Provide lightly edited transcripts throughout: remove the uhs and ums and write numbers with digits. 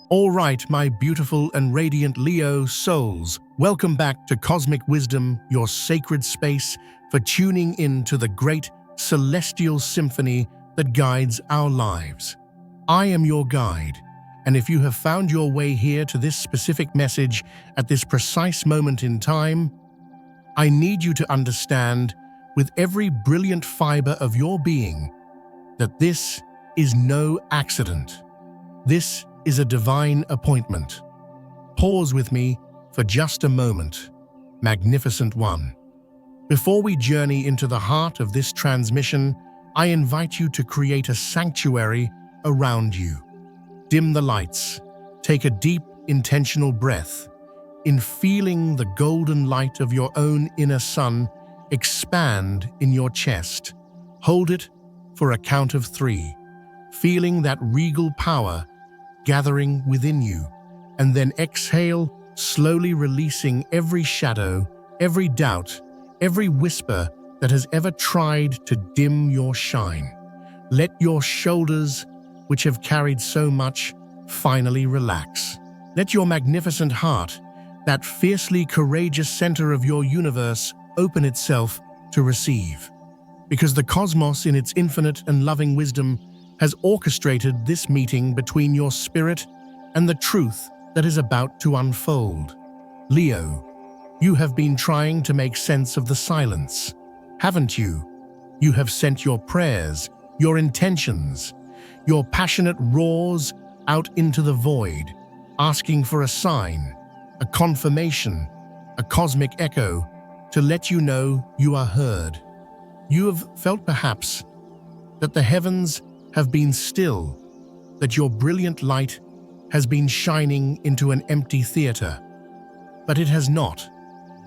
All right, my beautiful and radiant Leo souls, welcome back to Cosmic Wisdom, your sacred space for tuning in to the great celestial symphony that guides our lives. I am your guide, and if you have found your way here to this specific message at this precise moment in time, I need you to understand with every brilliant fiber of your being that this is no accident. This is a divine appointment. Pause with me for just a moment, Magnificent One. Before we journey into the heart of this transmission, I invite you to create a sanctuary around you. Dim the lights. Take a deep, intentional breath. In feeling the golden light of your own inner sun expand in your chest. Hold it for a count of 3, feeling that regal power gathering within you, and then exhale, slowly releasing every shadow, every doubt, every whisper that has ever tried to dim your shine. Let your shoulders, which have carried so much, finally relax. Let your magnificent heart, that fiercely courageous center of your universe, open itself to receive. Because the cosmos, in its infinite and loving wisdom, has orchestrated this meeting between your spirit and the truth that is about to unfold. Leo, you have been trying to make sense of the silence, haven't you? You have sent your prayers, your intentions, your passionate roars out into the void, asking for a sign, a confirmation, a cosmic echo to let you know you are heard. You have felt perhaps that the heavens have been still, that your brilliant light has been shining into an empty theater. But it has not.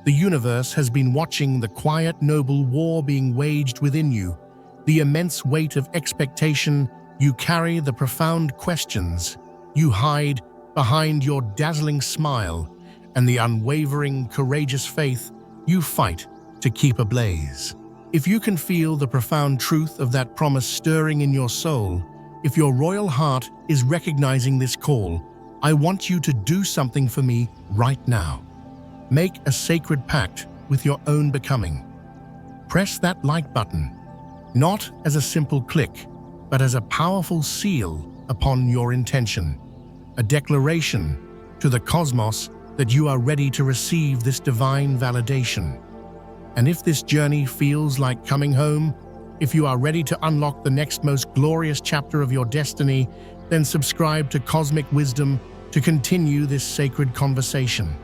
The universe has been watching the quiet, noble war being waged within you, the immense weight of expectation you carry, the profound questions you hide behind your dazzling smile, and the unwavering, courageous faith you fight to keep ablaze. If you can feel the profound truth of that promise stirring in your soul, if your royal heart is recognizing this call, I want you to do something for me right now. Make a sacred pact with your own becoming. Press that like button, not as a simple click, but as a powerful seal upon your intention, a declaration to the cosmos that you are ready to receive this divine validation. And if this journey feels like coming home, if you are ready to unlock the next most glorious chapter of your destiny, then subscribe to Cosmic Wisdom to continue this sacred conversation.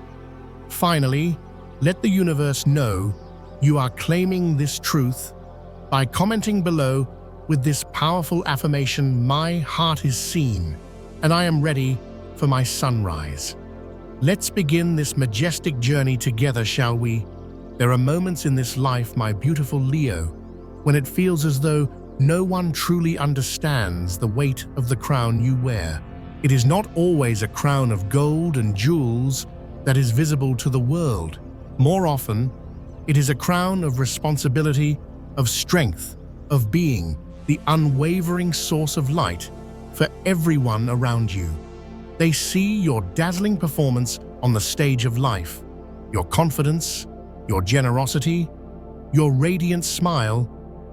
Finally, let the universe know you are claiming this truth by commenting below with this powerful affirmation: "My heart is seen, and I am ready for my sunrise." Let's begin this majestic journey together, shall we? There are moments in this life, my beautiful Leo, when it feels as though no one truly understands the weight of the crown you wear. It is not always a crown of gold and jewels that is visible to the world. More often, it is a crown of responsibility, of strength, of being the unwavering source of light for everyone around you. They see your dazzling performance on the stage of life, your confidence, your generosity, your radiant smile,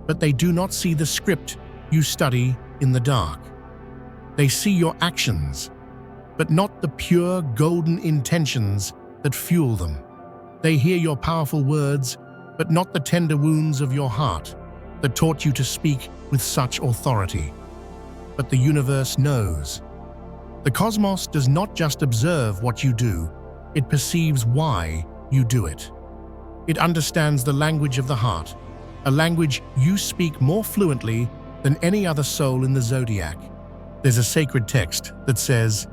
but they do not see the script you study in the dark. They see your actions, but not the pure golden intentions that fuel them. They hear your powerful words, but not the tender wounds of your heart that taught you to speak with such authority. But the universe knows. The cosmos does not just observe what you do, it perceives why you do it. It understands the language of the heart, a language you speak more fluently than any other soul in the zodiac. There's a sacred text that says,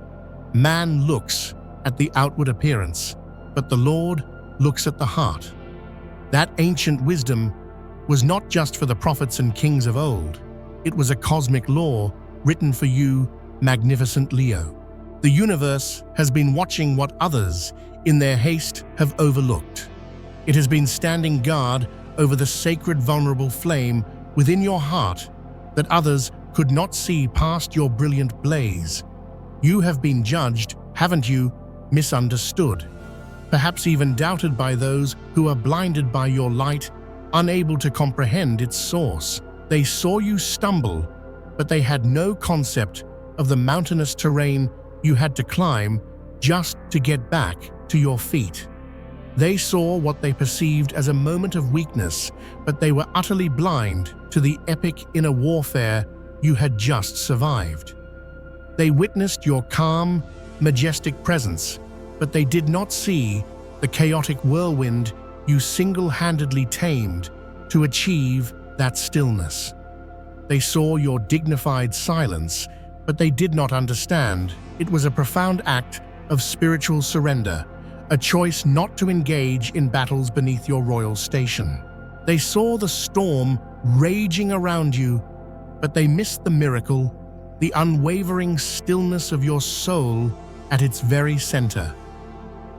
"Man looks at the outward appearance, but the Lord looks at the heart." That ancient wisdom was not just for the prophets and kings of old. It was a cosmic law written for you, magnificent Leo. The universe has been watching what others, in their haste, have overlooked. It has been standing guard over the sacred, vulnerable flame within your heart that others could not see past your brilliant blaze. You have been judged, haven't you? Misunderstood. Perhaps even doubted by those who are blinded by your light, unable to comprehend its source. They saw you stumble, but they had no concept of the mountainous terrain you had to climb just to get back to your feet. They saw what they perceived as a moment of weakness, but they were utterly blind to the epic inner warfare you had just survived. They witnessed your calm, majestic presence, but they did not see the chaotic whirlwind you single-handedly tamed to achieve that stillness. They saw your dignified silence, but they did not understand it was a profound act of spiritual surrender, a choice not to engage in battles beneath your royal station. They saw the storm raging around you, but they missed the miracle, the unwavering stillness of your soul at its very center.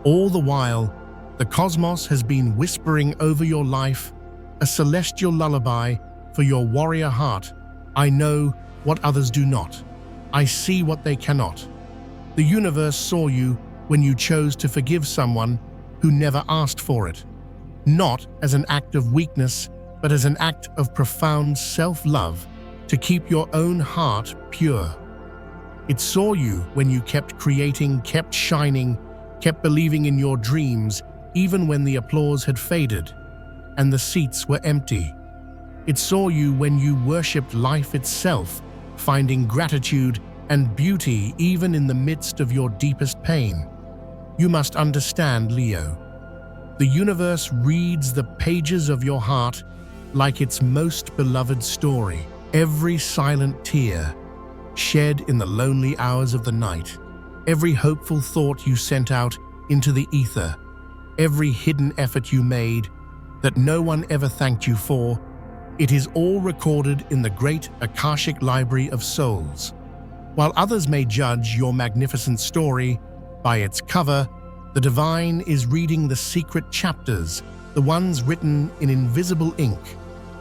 All the while, the cosmos has been whispering over your life, a celestial lullaby for your warrior heart. I know what others do not. I see what they cannot. The universe saw you when you chose to forgive someone who never asked for it, not as an act of weakness, but as an act of profound self-love to keep your own heart pure. It saw you when you kept creating, kept shining, kept believing in your dreams, even when the applause had faded and the seats were empty. It saw you when you worshipped life itself, finding gratitude and beauty even in the midst of your deepest pain. You must understand, Leo. The universe reads the pages of your heart like its most beloved story. Every silent tear shed in the lonely hours of the night, every hopeful thought you sent out into the ether, every hidden effort you made that no one ever thanked you for, it is all recorded in the great Akashic Library of Souls. While others may judge your magnificent story by its cover, the divine is reading the secret chapters, the ones written in invisible ink,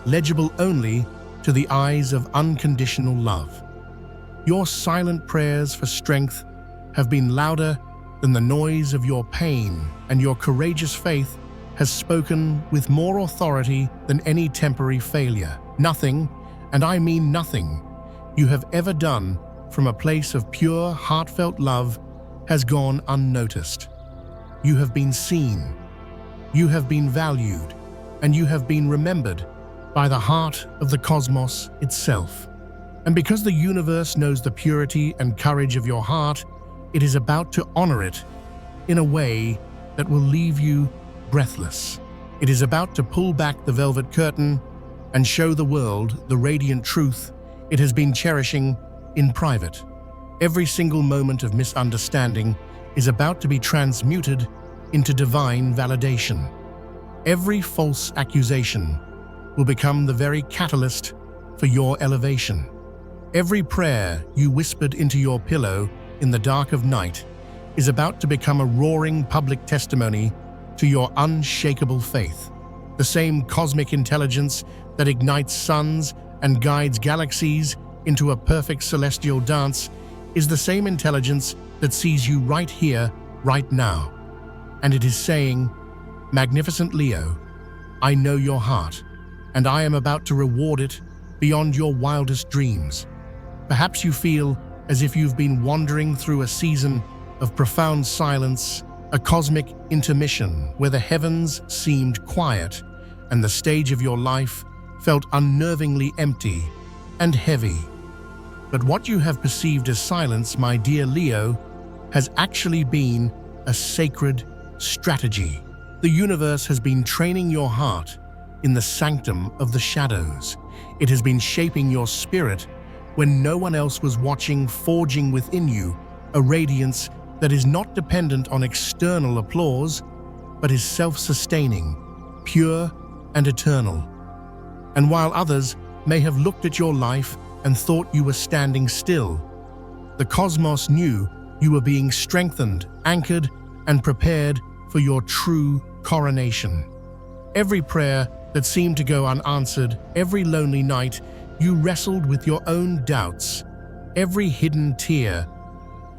legible only to the eyes of unconditional love. Your silent prayers for strength have been louder than the noise of your pain, and your courageous faith has spoken with more authority than any temporary failure. Nothing, and I mean nothing, you have ever done from a place of pure, heartfelt love has gone unnoticed. You have been seen, you have been valued, and you have been remembered by the heart of the cosmos itself. And because the universe knows the purity and courage of your heart, it is about to honor it in a way that will leave you breathless. It is about to pull back the velvet curtain and show the world the radiant truth it has been cherishing in private. Every single moment of misunderstanding is about to be transmuted into divine validation. Every false accusation will become the very catalyst for your elevation. Every prayer you whispered into your pillow in the dark of night is about to become a roaring public testimony to your unshakable faith. The same cosmic intelligence that ignites suns and guides galaxies into a perfect celestial dance is the same intelligence that sees you right here, right now. And it is saying, "Magnificent Leo, I know your heart, and I am about to reward it beyond your wildest dreams." Perhaps you feel as if you've been wandering through a season of profound silence, a cosmic intermission where the heavens seemed quiet and the stage of your life felt unnervingly empty and heavy. But what you have perceived as silence, my dear Leo, has actually been a sacred strategy. The universe has been training your heart in the sanctum of the shadows. It has been shaping your spirit when no one else was watching, forging within you a radiance that is not dependent on external applause, but is self-sustaining, pure and eternal. And while others may have looked at your life and thought you were standing still, the cosmos knew you were being strengthened, anchored, and prepared for your true coronation. Every prayer that seemed to go unanswered, every lonely night you wrestled with your own doubts, every hidden tear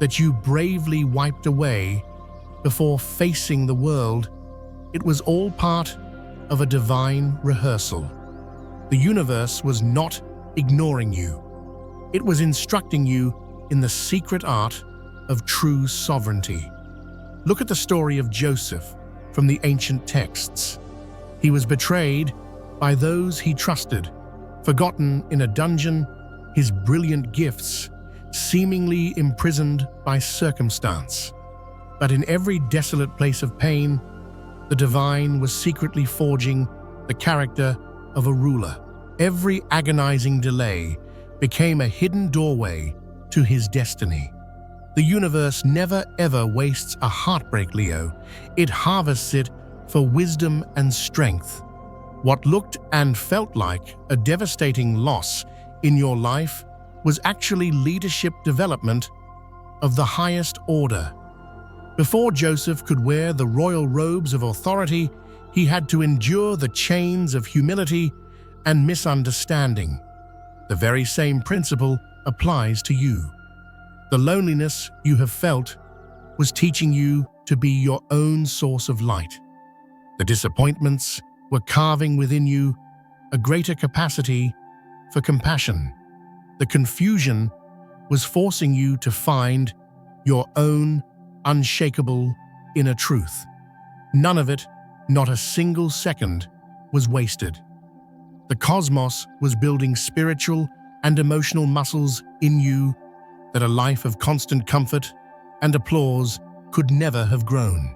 that you bravely wiped away before facing the world, it was all part of a divine rehearsal. The universe was not ignoring you. It was instructing you in the secret art of true sovereignty. Look at the story of Joseph from the ancient texts. He was betrayed by those he trusted, forgotten in a dungeon, his brilliant gifts seemingly imprisoned by circumstance. But in every desolate place of pain, the divine was secretly forging the character of a ruler. Every agonizing delay became a hidden doorway to his destiny. The universe never ever wastes a heartbreak, Leo. It harvests it for wisdom and strength. What looked and felt like a devastating loss in your life was actually leadership development of the highest order. Before Joseph could wear the royal robes of authority, he had to endure the chains of humility and misunderstanding. The very same principle applies to you. The loneliness you have felt was teaching you to be your own source of light. The disappointments were carving within you a greater capacity for compassion. The confusion was forcing you to find your own unshakable inner truth. None of it, not a single second, was wasted. The cosmos was building spiritual and emotional muscles in you that a life of constant comfort and applause could never have grown.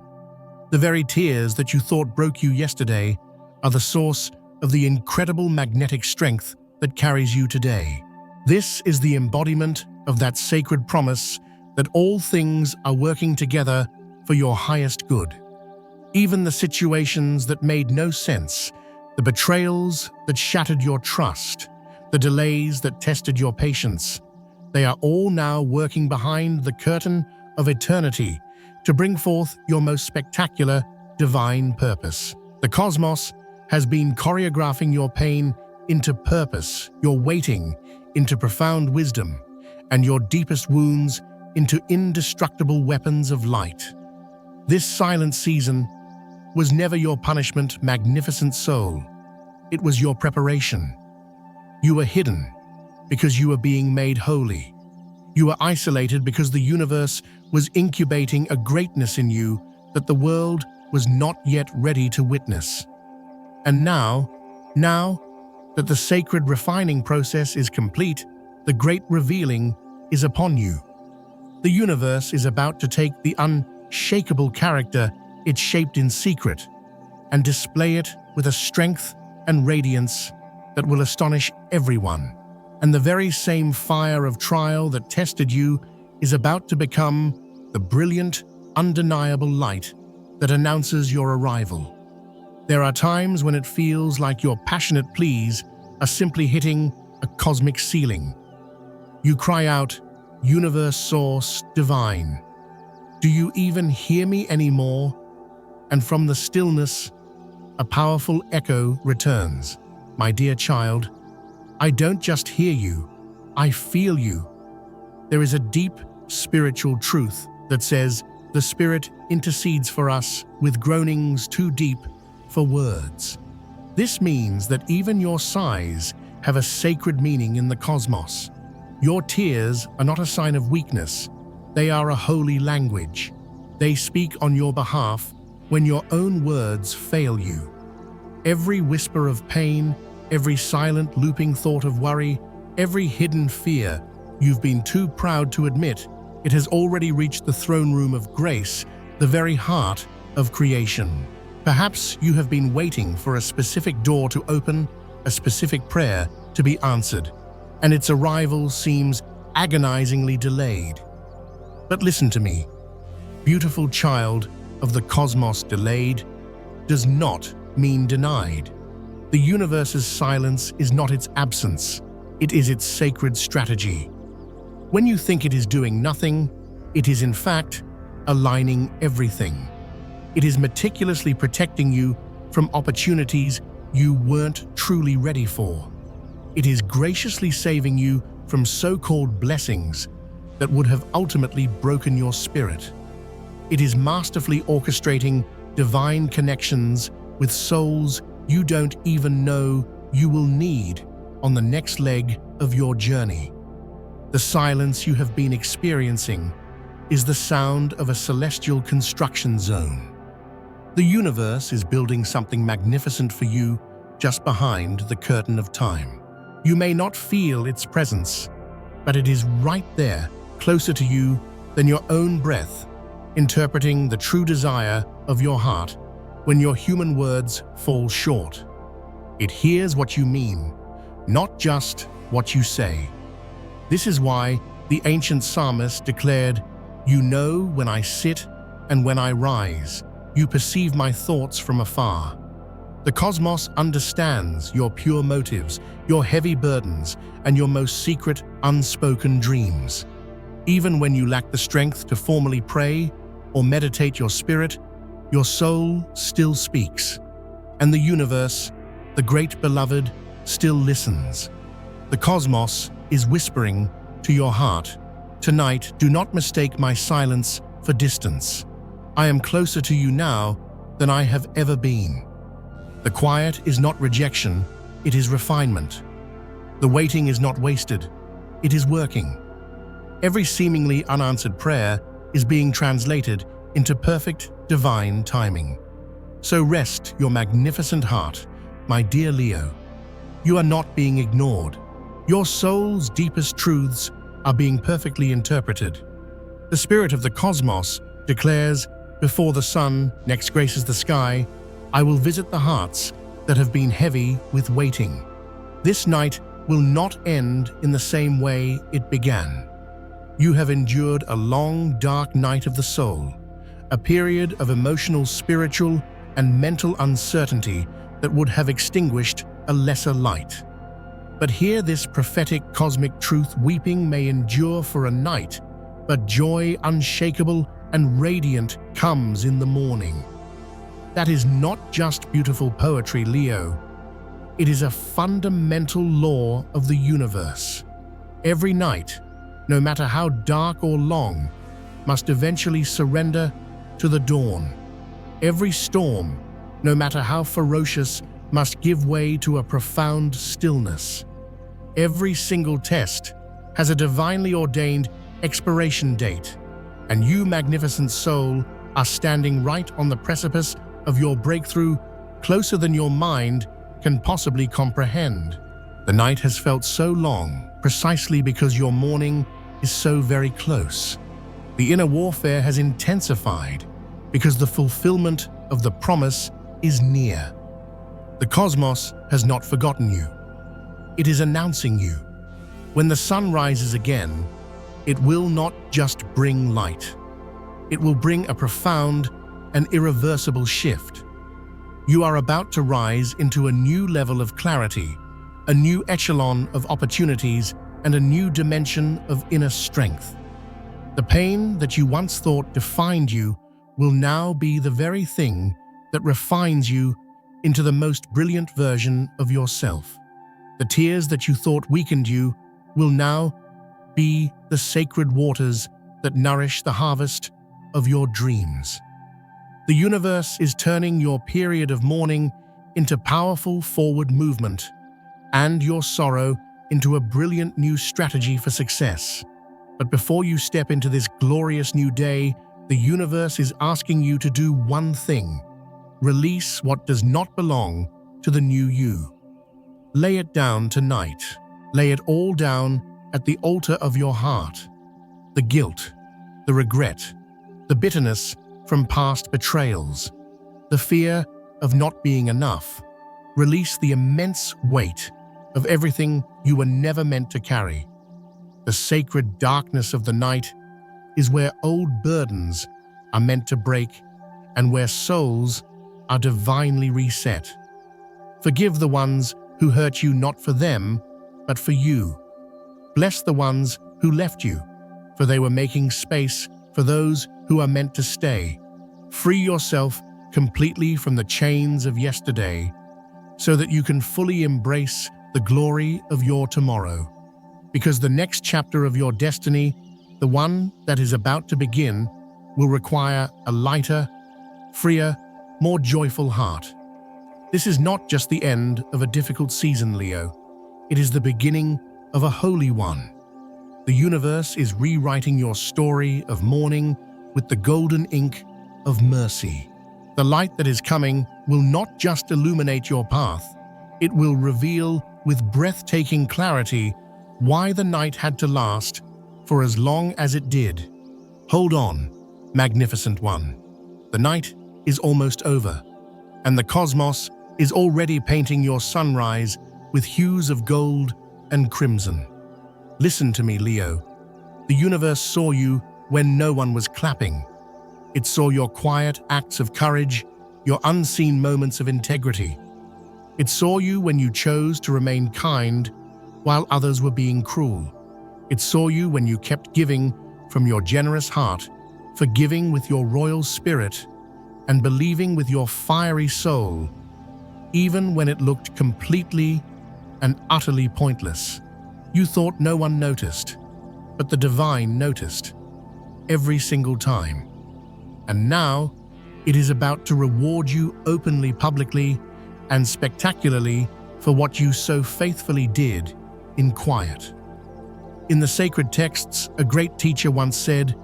The very tears that you thought broke you yesterday are the source of the incredible magnetic strength that carries you today. This is the embodiment of that sacred promise that all things are working together for your highest good. Even the situations that made no sense, the betrayals that shattered your trust, the delays that tested your patience, they are all now working behind the curtain of eternity to bring forth your most spectacular divine purpose. The cosmos has been choreographing your pain into purpose, your waiting into profound wisdom, and your deepest wounds into indestructible weapons of light. This silent season was never your punishment, magnificent soul. It was your preparation. You were hidden because you were being made holy. You were isolated because the universe was incubating a greatness in you that the world was not yet ready to witness. And now that the sacred refining process is complete, the great revealing is upon you. The universe is about to take the unshakable character it shaped in secret and display it with a strength and radiance that will astonish everyone. And the very same fire of trial that tested you is about to become the brilliant, undeniable light that announces your arrival. There are times when it feels like your passionate pleas are simply hitting a cosmic ceiling. You cry out, "Universe Source Divine, do you even hear me anymore?" And from the stillness, a powerful echo returns. "My dear child, I don't just hear you, I feel you." There is a deep spiritual truth that says the Spirit intercedes for us with groanings too deep for words. This means that even your sighs have a sacred meaning in the cosmos. Your tears are not a sign of weakness, they are a holy language. They speak on your behalf when your own words fail you. Every whisper of pain, every silent looping thought of worry, every hidden fear you've been too proud to admit, it has already reached the throne room of grace, the very heart of creation. Perhaps you have been waiting for a specific door to open, a specific prayer to be answered, and its arrival seems agonizingly delayed. But listen to me, beautiful child of the cosmos, delayed does not mean denied. The universe's silence is not its absence, it is its sacred strategy. When you think it is doing nothing, it is in fact aligning everything. It is meticulously protecting you from opportunities you weren't truly ready for. It is graciously saving you from so-called blessings that would have ultimately broken your spirit. It is masterfully orchestrating divine connections with souls you don't even know you will need on the next leg of your journey. The silence you have been experiencing is the sound of a celestial construction zone. The universe is building something magnificent for you just behind the curtain of time. You may not feel its presence, but it is right there, closer to you than your own breath, interpreting the true desire of your heart when your human words fall short. It hears what you mean, not just what you say. This is why the ancient psalmist declared, "You know when I sit and when I rise. You perceive my thoughts from afar." The cosmos understands your pure motives, your heavy burdens, and your most secret, unspoken dreams. Even when you lack the strength to formally pray or meditate your spirit, your soul still speaks. And the universe, the great beloved, still listens. The cosmos is whispering to your heart, "Tonight, do not mistake my silence for distance. I am closer to you now than I have ever been." The quiet is not rejection, it is refinement. The waiting is not wasted, it is working. Every seemingly unanswered prayer is being translated into perfect divine timing. So rest your magnificent heart, my dear Leo. You are not being ignored. Your soul's deepest truths are being perfectly interpreted. The spirit of the cosmos declares, "Before the sun next graces the sky, I will visit the hearts that have been heavy with waiting." This night will not end in the same way it began. You have endured a long, dark night of the soul, a period of emotional, spiritual, and mental uncertainty that would have extinguished a lesser light. But hear this prophetic cosmic truth: weeping may endure for a night, but joy unshakable and radiant comes in the morning. That is not just beautiful poetry, Leo. It is a fundamental law of the universe. Every night, no matter how dark or long, must eventually surrender to the dawn. Every storm, no matter how ferocious, must give way to a profound stillness. Every single test has a divinely ordained expiration date, and you, magnificent soul, are standing right on the precipice of your breakthrough, closer than your mind can possibly comprehend. The night has felt so long, precisely because your morning is so very close. The inner warfare has intensified, because the fulfillment of the promise is near. The cosmos has not forgotten you. It is announcing you. When the sun rises again, it will not just bring light. It will bring a profound and irreversible shift. You are about to rise into a new level of clarity, a new echelon of opportunities, and a new dimension of inner strength. The pain that you once thought defined you will now be the very thing that refines you into the most brilliant version of yourself. The tears that you thought weakened you will now be the sacred waters that nourish the harvest of your dreams. The universe is turning your period of mourning into powerful forward movement, and your sorrow into a brilliant new strategy for success. But before you step into this glorious new day, the universe is asking you to do one thing: release what does not belong to the new you. Lay it down tonight. Lay it all down at the altar of your heart. The guilt, the regret, the bitterness from past betrayals, the fear of not being enough. Release the immense weight of everything you were never meant to carry. The sacred darkness of the night is where old burdens are meant to break and where souls are divinely reset. Forgive the ones who hurt you, not for them, but for you. Bless the ones who left you, for they were making space for those who are meant to stay. Free yourself completely from the chains of yesterday so that you can fully embrace the glory of your tomorrow. Because the next chapter of your destiny The one that is about to begin will require a lighter, freer, more joyful heart. This is not just the end of a difficult season, Leo. It is the beginning of a holy one. The universe is rewriting your story of mourning with the golden ink of mercy. The light that is coming will not just illuminate your path, it will reveal with breathtaking clarity why the night had to last for as long as it did. Hold on, magnificent one. The night is almost over, and the cosmos is already painting your sunrise with hues of gold and crimson. Listen to me, Leo. The universe saw you when no one was clapping. It saw your quiet acts of courage, your unseen moments of integrity. It saw you when you chose to remain kind while others were being cruel. It saw you when you kept giving from your generous heart, forgiving with your royal spirit, and believing with your fiery soul, even when it looked completely and utterly pointless. You thought no one noticed, but the divine noticed every single time. And now, it is about to reward you openly, publicly, and spectacularly for what you so faithfully did in quiet. In the sacred texts, a great teacher once said,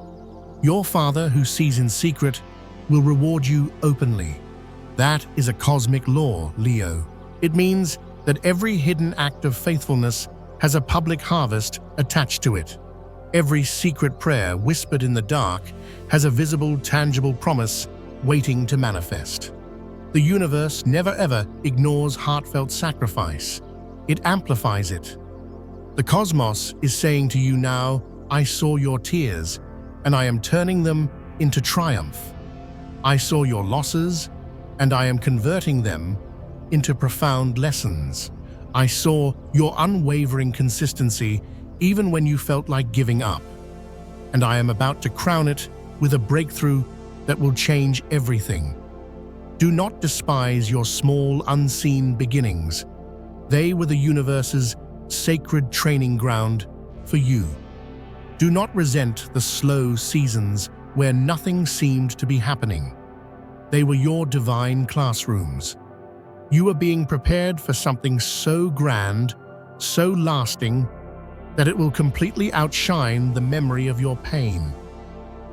"Your Father who sees in secret will reward you openly." That is a cosmic law, Leo. It means that every hidden act of faithfulness has a public harvest attached to it. Every secret prayer whispered in the dark has a visible, tangible promise waiting to manifest. The universe never ever ignores heartfelt sacrifice. It amplifies it. The cosmos is saying to you now, "I saw your tears, and I am turning them into triumph. I saw your losses, and I am converting them into profound lessons. I saw your unwavering consistency even when you felt like giving up, and I am about to crown it with a breakthrough that will change everything." Do not despise your small, unseen beginnings. They were the universe's sacred training ground for you. Do not resent the slow seasons where nothing seemed to be happening. They were your divine classrooms. You are being prepared for something so grand, so lasting, that it will completely outshine the memory of your pain.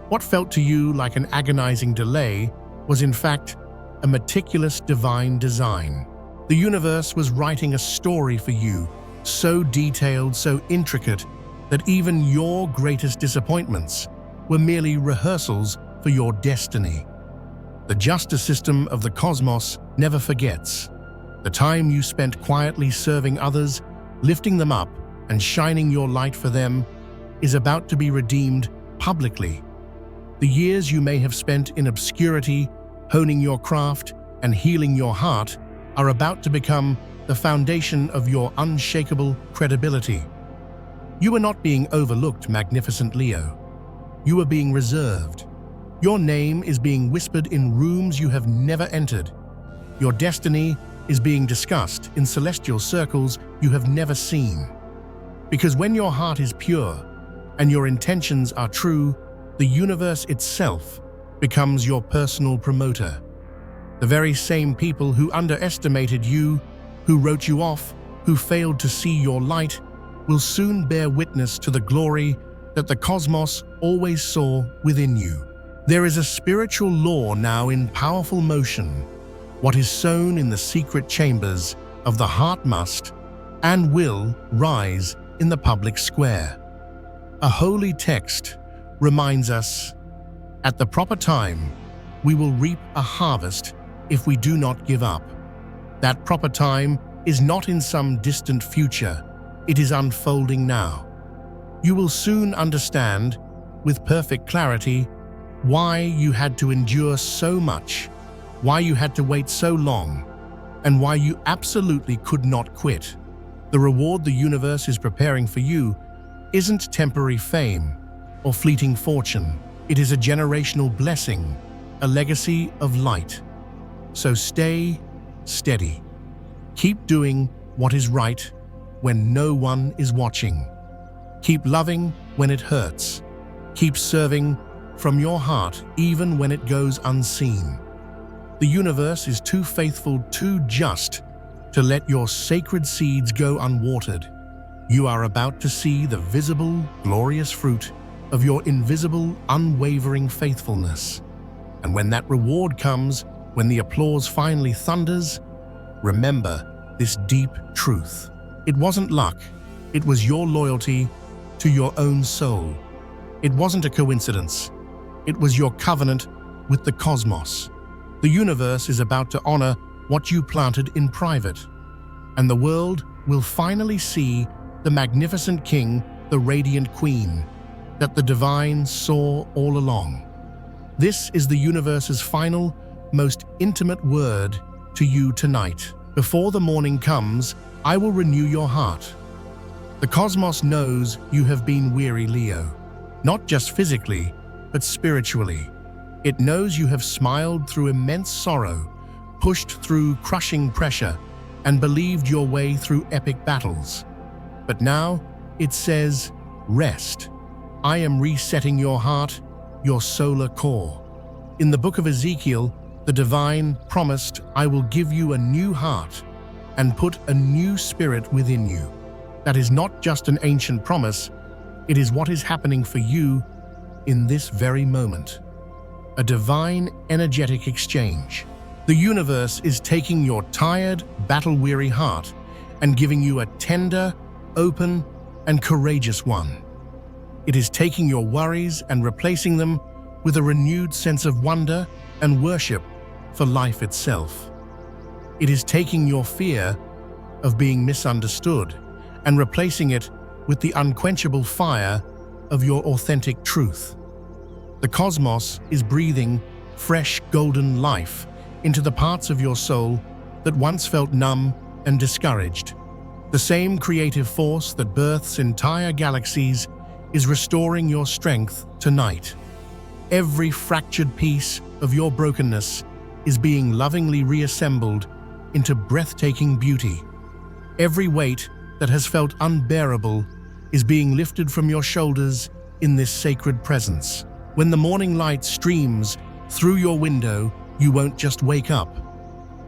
What felt to you like an agonizing delay was in fact a meticulous divine design. The universe was writing a story for you, so detailed, so intricate, that even your greatest disappointments were merely rehearsals for your destiny. The justice system of the cosmos never forgets. The time you spent quietly serving others, lifting them up, and shining your light for them is about to be redeemed publicly. The years you may have spent in obscurity, honing your craft and healing your heart, are about to become the foundation of your unshakable credibility. You are not being overlooked, magnificent Leo. You are being reserved. Your name is being whispered in rooms you have never entered. Your destiny is being discussed in celestial circles you have never seen. Because when your heart is pure and your intentions are true, the universe itself becomes your personal promoter. The very same people who underestimated you, who wrote you off, who failed to see your light, will soon bear witness to the glory that the cosmos always saw within you. There is a spiritual law now in powerful motion. What is sown in the secret chambers of the heart must and will rise in the public square. A holy text reminds us, at the proper time, we will reap a harvest if we do not give up. That proper time is not in some distant future, it is unfolding now. You will soon understand, with perfect clarity, why you had to endure so much, why you had to wait so long, and why you absolutely could not quit. The reward the universe is preparing for you isn't temporary fame or fleeting fortune. It is a generational blessing, a legacy of light. So stay steady. Keep doing what is right when no one is watching. Keep loving when it hurts, Keep serving from your heart even when it goes unseen. The universe is too faithful, too just to let your sacred seeds go unwatered. You are about to see the visible, glorious fruit of your invisible, unwavering faithfulness. And when that reward comes, when the applause finally thunders, remember this deep truth. It wasn't luck, it was your loyalty to your own soul. It wasn't a coincidence, it was your covenant with the cosmos. The universe is about to honor what you planted in private, and the world will finally see the magnificent king, the radiant queen, that the divine saw all along. This is the universe's final, most intimate word to you tonight. Before the morning comes, I will renew your heart. The cosmos knows you have been weary, Leo, not just physically, but spiritually. It knows you have smiled through immense sorrow, pushed through crushing pressure, and believed your way through epic battles. But now it says, rest. I am resetting your heart, your solar core. In the book of Ezekiel, the divine promised, I will give you a new heart and put a new spirit within you. That is not just an ancient promise, it is what is happening for you in this very moment. A divine energetic exchange. The universe is taking your tired, battle-weary heart and giving you a tender, open, and courageous one. It is taking your worries and replacing them with a renewed sense of wonder and worship for life itself. It is taking your fear of being misunderstood and replacing it with the unquenchable fire of your authentic truth. The cosmos is breathing fresh golden life into the parts of your soul that once felt numb and discouraged. The same creative force that births entire galaxies is restoring your strength tonight. Every fractured piece of your brokenness is being lovingly reassembled into breathtaking beauty. Every weight that has felt unbearable is being lifted from your shoulders in this sacred presence. When the morning light streams through your window, you won't just wake up.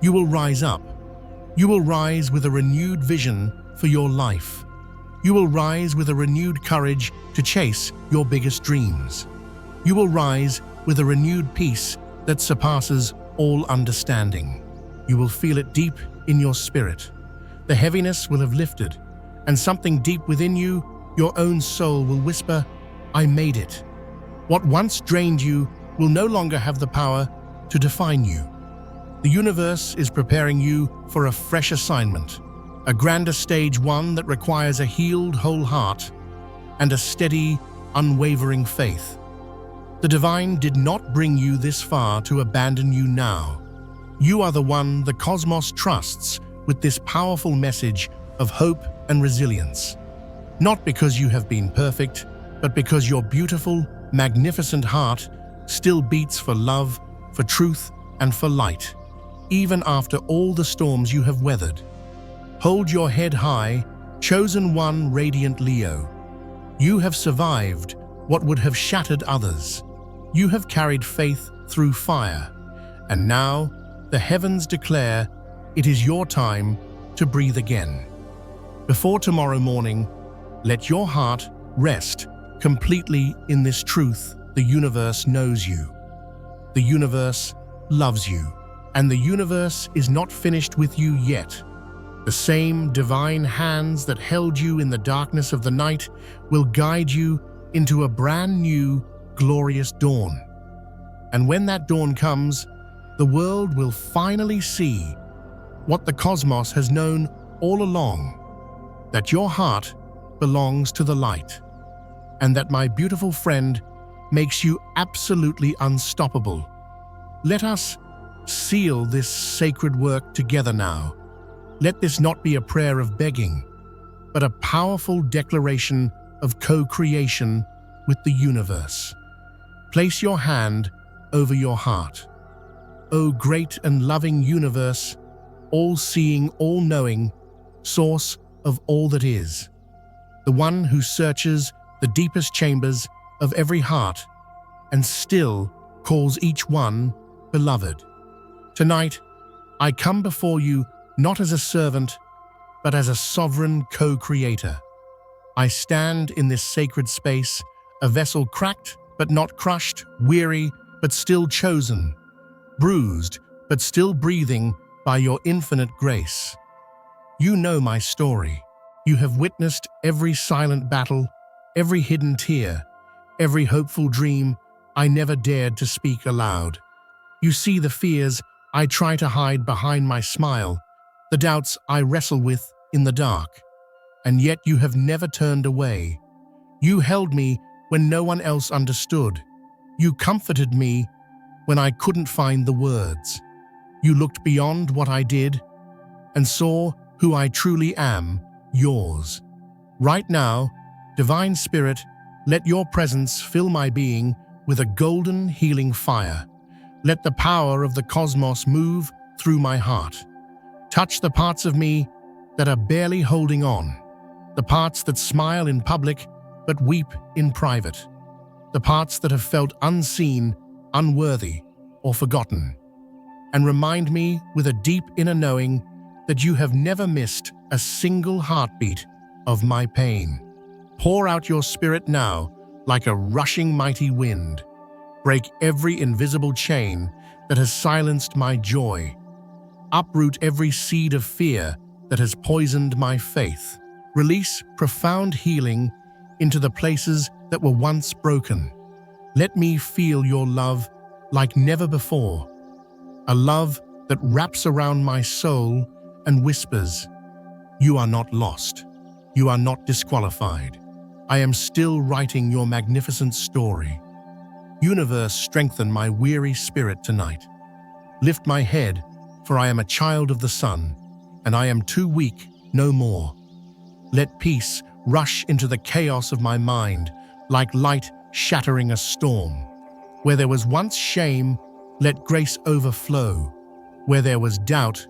You will rise up. You will rise with a renewed vision for your life. You will rise with a renewed courage to chase your biggest dreams. You will rise with a renewed peace that surpasses all understanding. You will feel it deep in your spirit. The heaviness will have lifted, and something deep within you, your own soul, will whisper, I made it. What once drained you will no longer have the power to define you. The universe is preparing you for a fresh assignment, a grander stage, one that requires a healed whole heart and a steady, unwavering faith. The divine did not bring you this far to abandon you now. You are the one the cosmos trusts with this powerful message of hope and resilience. Not because you have been perfect, but because your beautiful, magnificent heart still beats for love, for truth, and for light, even after all the storms you have weathered. Hold your head high, chosen one, radiant Leo. You have survived what would have shattered others. You have carried faith through fire, and now the heavens declare it is your time to breathe again. Before tomorrow morning, let your heart rest completely in this truth. The universe knows you. The universe loves you. And the universe is not finished with you yet. The same divine hands that held you in the darkness of the night will guide you into a brand new, glorious dawn. And when that dawn comes, the world will finally see what the cosmos has known all along, that your heart belongs to the light, and that, my beautiful friend, makes you absolutely unstoppable. Let us seal this sacred work together now. Let this not be a prayer of begging, but a powerful declaration of co-creation with the universe. Place your hand over your heart. O great and loving universe, all-seeing, all-knowing, source of all that is, the one who searches the deepest chambers of every heart and still calls each one beloved. Tonight, I come before you not as a servant, but as a sovereign co-creator. I stand in this sacred space, a vessel cracked but not crushed, weary but still chosen, bruised but still breathing by your infinite grace. You know my story. You have witnessed every silent battle, every hidden tear, every hopeful dream I never dared to speak aloud. You see the fears I try to hide behind my smile, the doubts I wrestle with in the dark. And yet you have never turned away. You held me when no one else understood. You comforted me when I couldn't find the words. You looked beyond what I did and saw who I truly am, yours. Right now, Divine Spirit, let your presence fill my being with a golden healing fire. Let the power of the cosmos move through my heart. Touch the parts of me that are barely holding on, the parts that smile in public but weep in private, the parts that have felt unseen, unworthy, or forgotten. And remind me with a deep inner knowing that you have never missed a single heartbeat of my pain. Pour out your spirit now like a rushing mighty wind. Break every invisible chain that has silenced my joy. Uproot every seed of fear that has poisoned my faith. Release profound healing into the places that were once broken. Let me feel your love like never before. A love that wraps around my soul and whispers, "You are not lost. You are not disqualified. I am still writing your magnificent story." Universe, strengthen my weary spirit tonight. Lift my head, for I am a child of the sun, and I am too weak no more. Let peace rush into the chaos of my mind, like light shattering a storm. Where there was once shame, let grace overflow. Where there was doubt,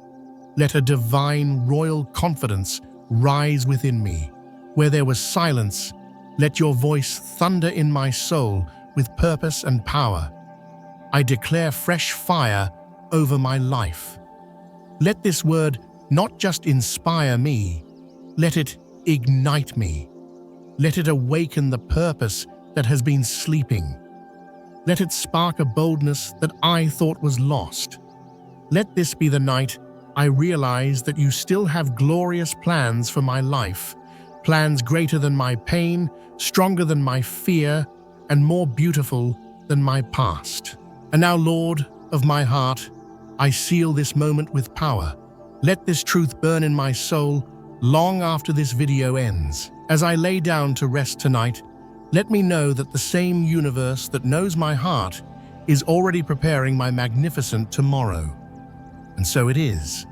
let a divine royal confidence rise within me. Where there was silence, let your voice thunder in my soul with purpose and power. I declare fresh fire over my life. Let this word not just inspire me, let it ignite me. Let it awaken the purpose that has been sleeping. Let it spark a boldness that I thought was lost. Let this be the night I realize that you still have glorious plans for my life, plans greater than my pain, stronger than my fear, and more beautiful than my past. And now, Lord of my heart, I seal this moment with power. Let this truth burn in my soul long after this video ends. As I lay down to rest tonight, let me know that the same universe that knows my heart is already preparing my magnificent tomorrow. And so it is.